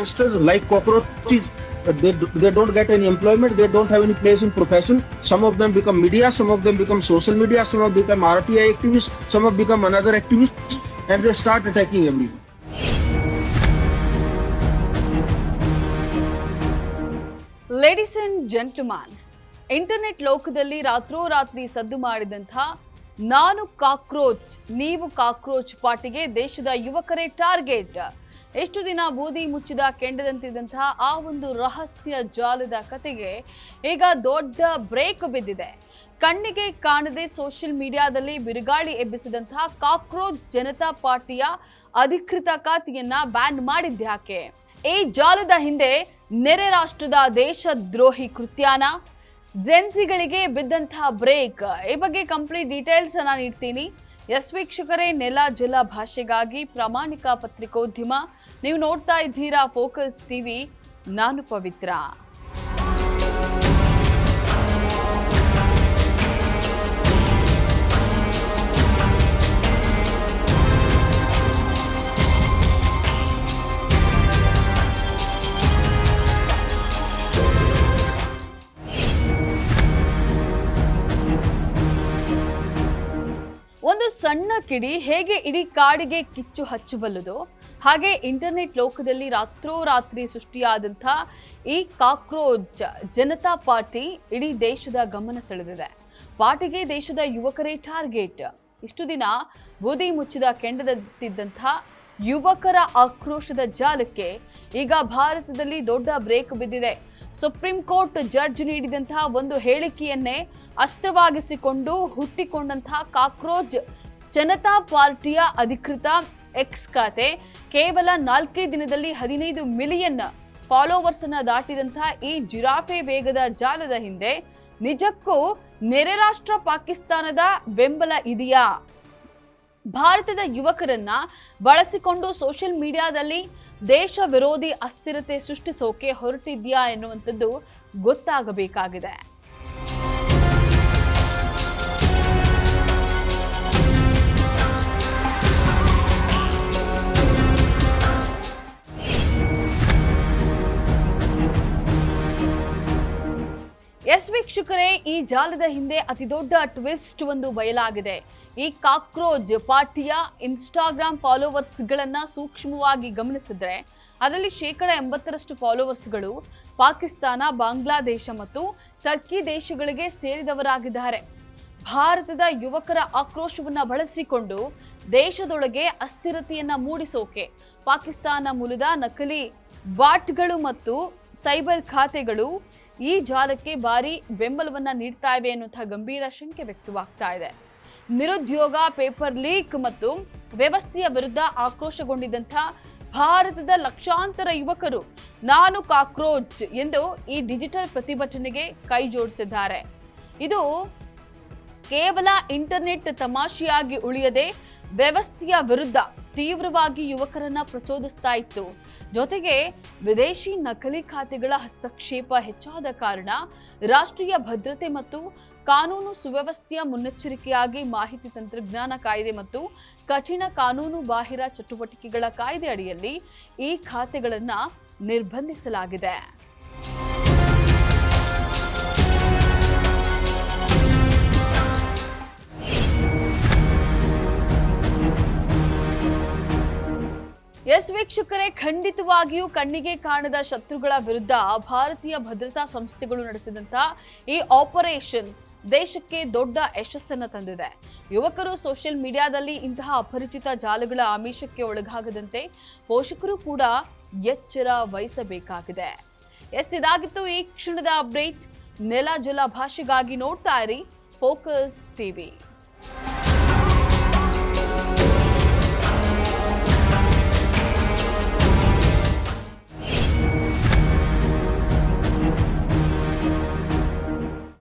youngsters like cockroaches. They don't get any employment. They don't have any place in profession. Some of them become media. Some of them become social media. Some of them become RTI activists. Some of them become another activists, and they start attacking everyone. Ladies and gentleman, internet ಲೋಕದಲ್ಲಿ ರಾತ್ರೋರಾತ್ರಿ ಸದ್ದು ಮಾಡಿದಂಥ ನಾನು cockroach ನೀವು cockroach ಪಾರ್ಟಿಗೆ ದೇಶದ ಯುವಕರೇ target. ಎಷ್ಟು ದಿನ ಬೂದಿ ಮುಚ್ಚಿದ ಕೆಂಡದಂತಿದ್ದಂತಹ ಆ ಒಂದು ರಹಸ್ಯ ಜಾಲದ ಕತೆಗೆ ಈಗ ದೊಡ್ಡ ಬ್ರೇಕ್ ಬಿದ್ದಿದೆ. ಕಣ್ಣಿಗೆ ಕಾಣದೆ ಸೋಷಿಯಲ್ ಮೀಡಿಯಾದಲ್ಲಿ ಬಿರುಗಾಳಿ ಎಬ್ಬಿಸಿದಂತಹ ಕಾಕ್ರೋಚ್ ಜನತಾ ಪಾರ್ಟಿಯ ಅಧಿಕೃತ ಖಾತೆಯನ್ನ ಬ್ಯಾನ್ ಮಾಡಿದ್ಯಾಕೆ? ಈ ಜಾಲದ ಹಿಂದೆ ನೆರೆ ರಾಷ್ಟ್ರದ ದೇಶದ್ರೋಹಿ ಕೃತ್ಯನ, ಜೆನ್ಸಿಗಳಿಗೆ ಬಿದ್ದಂತಹ ಬ್ರೇಕ್, ಈ ಬಗ್ಗೆ ಕಂಪ್ಲೀಟ್ ಡೀಟೇಲ್ಸ್ ಅನ್ನ ನೀಡ್ತೀನಿ. ಎಸ್ ವೀಕ್ಷಕರೇ, ನೆಲ ಜಲ ಭಾಷೆಗಾಗಿ ಪ್ರಾಮಾಣಿಕ ಪತ್ರಿಕೋದ್ಯಮ. ನೀವು ನೋಡ್ತಾ ಇದ್ದೀರಾ ಫೋಕಸ್ ಟಿವಿ. ನಾನು ಪವಿತ್ರ. ಒಂದು ಸಣ್ಣ ಕಿಡಿ ಹೇಗೆ ಇಡೀ ಕಾಡಿಗೆ ಕಿಚ್ಚು ಹಚ್ಚಬಲ್ಲದು, ಹಾಗೆ ಇಂಟರ್ನೆಟ್ ಲೋಕದಲ್ಲಿ ರಾತ್ರೋರಾತ್ರಿ ಸೃಷ್ಟಿಯಾದಂಥ ಈ ಕಾಕ್ರೋಚ್ ಜನತಾ ಪಾರ್ಟಿ ಇಡೀ ದೇಶದ ಗಮನ ಸೆಳೆದಿದೆ. ಪಾರ್ಟಿಗೆ ದೇಶದ ಯುವಕರೇ ಟಾರ್ಗೆಟ್. ಇಷ್ಟು ದಿನ ಬೂದಿ ಮುಚ್ಚಿದ ಕೆಂಡದಂತಿದ್ದಂಥ ಯುವಕರ ಆಕ್ರೋಶದ ಜಾಲಕ್ಕೆ ಈಗ ಭಾರತದಲ್ಲಿ ದೊಡ್ಡ ಬ್ರೇಕ್ ಬಿದ್ದಿದೆ. ಸುಪ್ರೀಂ ಕೋರ್ಟ್ ಜಡ್ಜ್ ನೀಡಿದಂತಹ ಒಂದು ಹೇಳಿಕೆಯನ್ನೇ ಅಸ್ತ್ರವಾಗಿಸಿಕೊಂಡು ಹುಟ್ಟಿಕೊಂಡಂತಹ ಕಾಕ್ರೋಚ್ ಜನತಾ ಪಾರ್ಟಿಯ ಅಧಿಕೃತ ಎಕ್ಸ್ ಖಾತೆ ಕೇವಲ 4 ದಿನದಲ್ಲಿ 15 ಮಿಲಿಯನ್ ಫಾಲೋವರ್ಸ್ ಅನ್ನ ದಾಟಿದಂತಹ ಈ ಜಿರಾಫೆ ವೇಗದ ಜಾಲದ ಹಿಂದೆ ನಿಜಕ್ಕೂ ನೆರೆ ರಾಷ್ಟ್ರ ಪಾಕಿಸ್ತಾನದ ಬೆಂಬಲ ಇದೆಯಾ? ಭಾರತದ ಯುವಕರನ್ನ ಬಳಸಿಕೊಂಡು ಸೋಷಿಯಲ್ ಮೀಡಿಯಾದಲ್ಲಿ ದೇಶ ವಿರೋಧಿ ಅಸ್ಥಿರತೆ ಸೃಷ್ಟಿಸೋಕೆ ಹೊರಟಿದ್ಯಾ ಎನ್ನುವಂಥದ್ದು ಗೊತ್ತಾಗಬೇಕಾಗಿದೆ. ಎಸ್ ವೀಕ್ಷಕರೇ, ಈ ಜಾಲದ ಹಿಂದೆ ಅತಿ ದೊಡ್ಡ ಟ್ವಿಸ್ಟ್ ಒಂದು ಬಯಲಾಗಿದೆ. ಈ ಕಾಕ್ರೋಚ್ ಪಾರ್ಟಿಯ ಇನ್ಸ್ಟಾಗ್ರಾಮ್ ಫಾಲೋವರ್ಸ್ಗಳನ್ನ ಸೂಕ್ಷ್ಮವಾಗಿ ಗಮನಿಸಿದ್ರೆ ಅದರಲ್ಲಿ 80% ಫಾಲೋವರ್ಸ್ಗಳು ಪಾಕಿಸ್ತಾನ, ಬಾಂಗ್ಲಾದೇಶ ಮತ್ತು ಟರ್ಕಿ ದೇಶಗಳಿಗೆ ಸೇರಿದವರಾಗಿದ್ದಾರೆ. ಭಾರತದ ಯುವಕರ ಆಕ್ರೋಶವನ್ನ ಬಳಸಿಕೊಂಡು ದೇಶದೊಳಗೆ ಅಸ್ಥಿರತೆಯನ್ನ ಮೂಡಿಸೋಕೆ ಪಾಕಿಸ್ತಾನ ಮೂಲದ ನಕಲಿ ಬಾಟ್ಗಳು ಮತ್ತು ಸೈಬರ್ ಖಾತೆಗಳು ಈ ಜಾಲಕ್ಕೆ ಭಾರಿ ಬೆಂಬಲವನ್ನ ನೀಡ್ತಾ ಇವೆ ಎನ್ನುವಂತಹ ಗಂಭೀರ ಶಂಕೆ ವ್ಯಕ್ತವಾಗ್ತಾ ಇದೆ. ನಿರುದ್ಯೋಗ, ಪೇಪರ್ ಲೀಕ್ ಮತ್ತು ವ್ಯವಸ್ಥೆಯ ವಿರುದ್ಧ ಆಕ್ರೋಶಗೊಂಡಿದ್ದಂಥ ಭಾರತದ ಲಕ್ಷಾಂತರ ಯುವಕರು ನಾನು ಕಾಕ್ರೋಚ್ ಎಂದು ಈ ಡಿಜಿಟಲ್ ಪ್ರತಿಭಟನೆಗೆ ಕೈ ಜೋಡಿಸಿದ್ದಾರೆ. ಇದು ಕೇವಲ ಇಂಟರ್ನೆಟ್ ತಮಾಷೆಯಾಗಿ ಉಳಿಯದೆ ವ್ಯವಸ್ಥೆಯ ವಿರುದ್ಧ ತೀವ್ರವಾಗಿ ಯುವಕರನ್ನ ಪ್ರಚೋದಿಸ್ತಾ ಇತ್ತು. ಜೊತೆಗೆ ವಿದೇಶಿ ನಕಲಿ ಖಾತೆಗಳ ಹಸ್ತಕ್ಷೇಪ ಹೆಚ್ಚಾದ ಕಾರಣ ರಾಷ್ಟ್ರೀಯ ಭದ್ರತೆ ಮತ್ತು ಕಾನೂನು ಸುವ್ಯವಸ್ಥೆಯ ಮುನ್ನೆಚ್ಚರಿಕೆಯಾಗಿ ಮಾಹಿತಿ ತಂತ್ರಜ್ಞಾನ ಕಾಯ್ದೆ ಮತ್ತು ಕಠಿಣ ಕಾನೂನು ಬಾಹಿರ ಚಟುವಟಿಕೆಗಳ ಕಾಯ್ದೆ ಅಡಿಯಲ್ಲಿ ಈ ಖಾತೆಗಳನ್ನ ನಿರ್ಬಂಧಿಸಲಾಗಿದೆ. ಎಸ್ ವೀಕ್ಷಕರೇ, ಖಂಡಿತವಾಗಿಯೂ ಕಣ್ಣಿಗೆ ಕಾಣದ ಶತ್ರುಗಳ ವಿರುದ್ಧ ಭಾರತೀಯ ಭದ್ರತಾ ಸಂಸ್ಥೆಗಳು ನಡೆಸಿದಂತಹ ಈ ಆಪರೇಷನ್ ದೇಶಕ್ಕೆ ದೊಡ್ಡ ಯಶಸ್ಸನ್ನು ತಂದಿದೆ. ಯುವಕರು ಸೋಷಿಯಲ್ ಮೀಡಿಯಾದಲ್ಲಿ ಇಂತಹ ಅಪರಿಚಿತ ಜಾಲಗಳ ಆಮಿಷಕ್ಕೆ ಒಳಗಾಗದಂತೆ ಪೋಷಕರು ಕೂಡ ಎಚ್ಚರ ವಹಿಸಬೇಕಾಗಿದೆ. ಎಸ್, ಇದಾಗಿತ್ತು ಈ ಕ್ಷಣದ ಅಪ್ಡೇಟ್. ನೆಲ ಜಲ ಭಾಷೆಗಾಗಿ ನೋಡ್ತಾ ಇರಿ ಫೋಕಸ್ ಟಿವಿ.